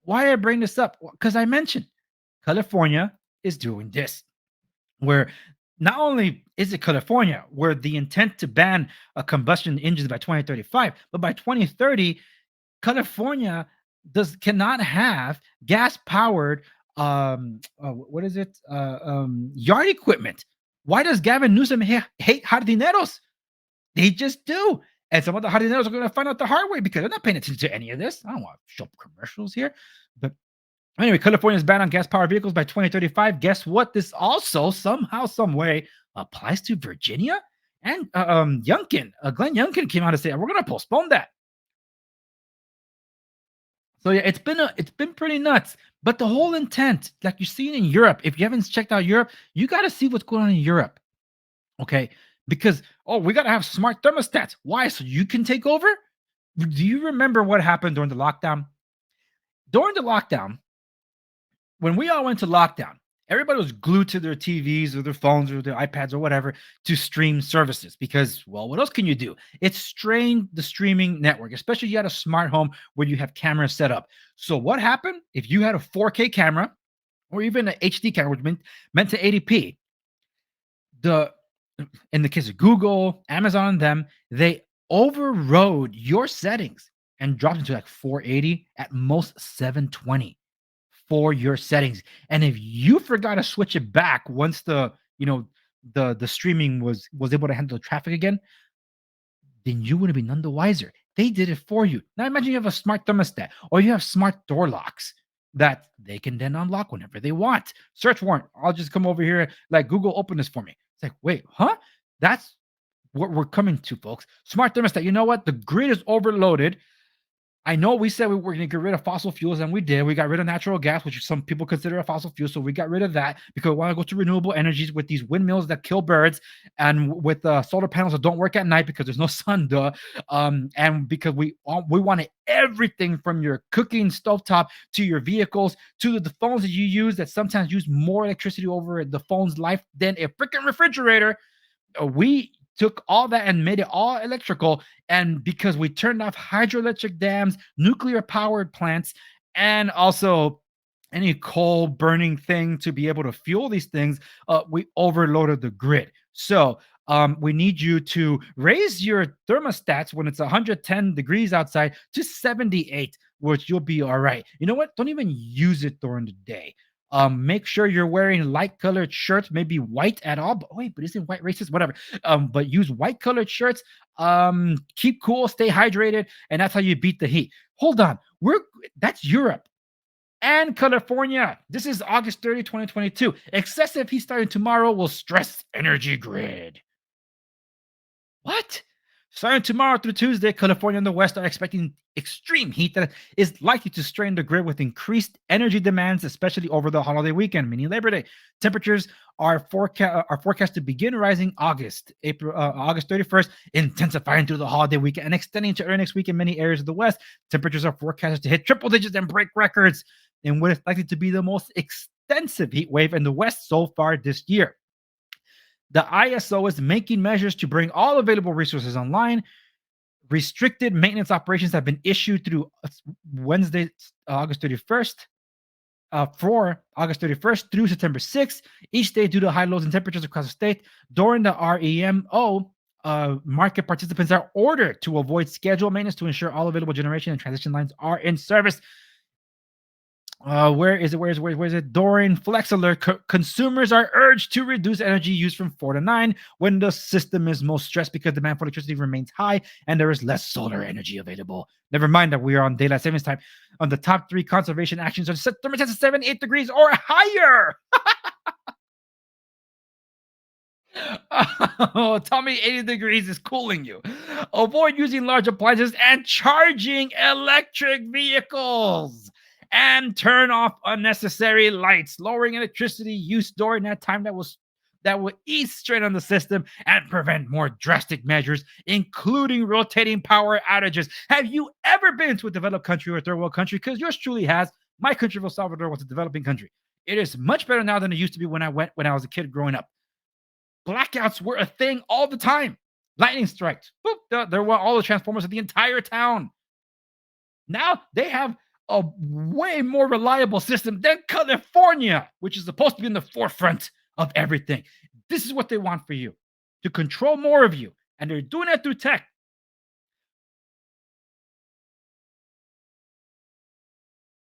Why I bring this up? Because I mentioned California is doing this, where not only is it California, where the intent to ban combustion engines by 2035, but by 2030, California cannot have gas powered what is it yard equipment. Why does Gavin Newsom hate jardineros? They just do. And some of the jardineros are going to find out the hard way because they're not paying attention to any of this. I don't want to show commercials here. But anyway, California's ban on gas powered vehicles by 2035. Guess what? This also somehow, some way applies to Virginia and Youngkin. Glenn Youngkin came out and said, we're going to postpone that. So yeah, it's been pretty nuts. But the whole intent, like you're seeing in Europe, if you haven't checked out Europe, you got to see what's going on in Europe. Okay. Because, we got to have smart thermostats. Why? So you can take over? Do you remember what happened during the lockdown? During the lockdown, when we all went to lockdown, everybody was glued to their TVs or their phones or their iPads or whatever to stream services because, well, what else can you do? It strained the streaming network, especially if you had a smart home where you have cameras set up. So what happened? If you had a 4K camera or even an HD camera, which meant to 80p, in the case of Google, Amazon, they overrode your settings and dropped into like 480, at most 720 for your settings. And if you forgot to switch it back once the streaming was able to handle the traffic again, then you would have been none the wiser. They did it for you. Now imagine you have a smart thermostat or you have smart door locks that they can then unlock whenever they want. Search warrant. I'll just come over here, like, Google, open this for me. It's like, wait, huh? That's what we're coming to, folks. Smart thermostat. You know what? The grid is overloaded. I know we said we were going to get rid of fossil fuels, and we did. We got rid of natural gas, which some people consider a fossil fuel. So we got rid of that because we want to go to renewable energies with these windmills that kill birds, and with solar panels that don't work at night because there's no sun, and because we wanted everything from your cooking stovetop to your vehicles to the phones that you use that sometimes use more electricity over the phone's life than a freaking refrigerator. We took all that and made it all electrical. And because we turned off hydroelectric dams, nuclear powered plants, and also any coal burning thing to be able to fuel these things, we overloaded the grid. So we need you to raise your thermostats when it's 110 degrees outside to 78, which you'll be all right. You know what? Don't even use it during the day. Make sure you're wearing light colored shirts, maybe white at all. But wait, but isn't white racist? Whatever. But use white colored shirts. Keep cool, stay hydrated, and that's how you beat the heat. Hold on, that's Europe and California. This is August 30, 2022. Excessive heat starting tomorrow will stress energy grid. What? Starting tomorrow through Tuesday, California and the West are expecting extreme heat that is likely to strain the grid with increased energy demands, especially over the holiday weekend, meaning Labor Day. Temperatures are forecast to begin rising August 31st, intensifying through the holiday weekend and extending to early next week in many areas of the West. Temperatures are forecasted to hit triple digits and break records in what is likely to be the most extensive heat wave in the West so far this year. The ISO is making measures to bring all available resources online. Restricted maintenance operations have been issued through Wednesday, August 31st, for August 31st through September 6th, each day due to high lows and temperatures across the state. During the REMO, market participants are ordered to avoid scheduled maintenance to ensure all available generation and transition lines are in service. Where is it? During Flex Alert, consumers are urged to reduce energy use from 4 to 9 when the system is most stressed because demand for electricity remains high and there is less solar energy available. Never mind that we are on daylight savings time. On the top 3 conservation actions are set thermostats to 78 degrees or higher. Oh, tell me 80 degrees is cooling you. Avoid using large appliances and charging electric vehicles. And turn off unnecessary lights, lowering electricity use during that time that will ease strain on the system and prevent more drastic measures, including rotating power outages. Have you ever been to a developed country or a third world country? Because yours truly has. My country of El Salvador was a developing country. It is much better now than it used to be when I was a kid growing up. Blackouts were a thing all the time. Lightning strikes. Boop, there were all the transformers of the entire town. Now they have a way more reliable system than California, which is supposed to be in the forefront of everything. This is what they want for you, to control more of you. And they're doing it through tech.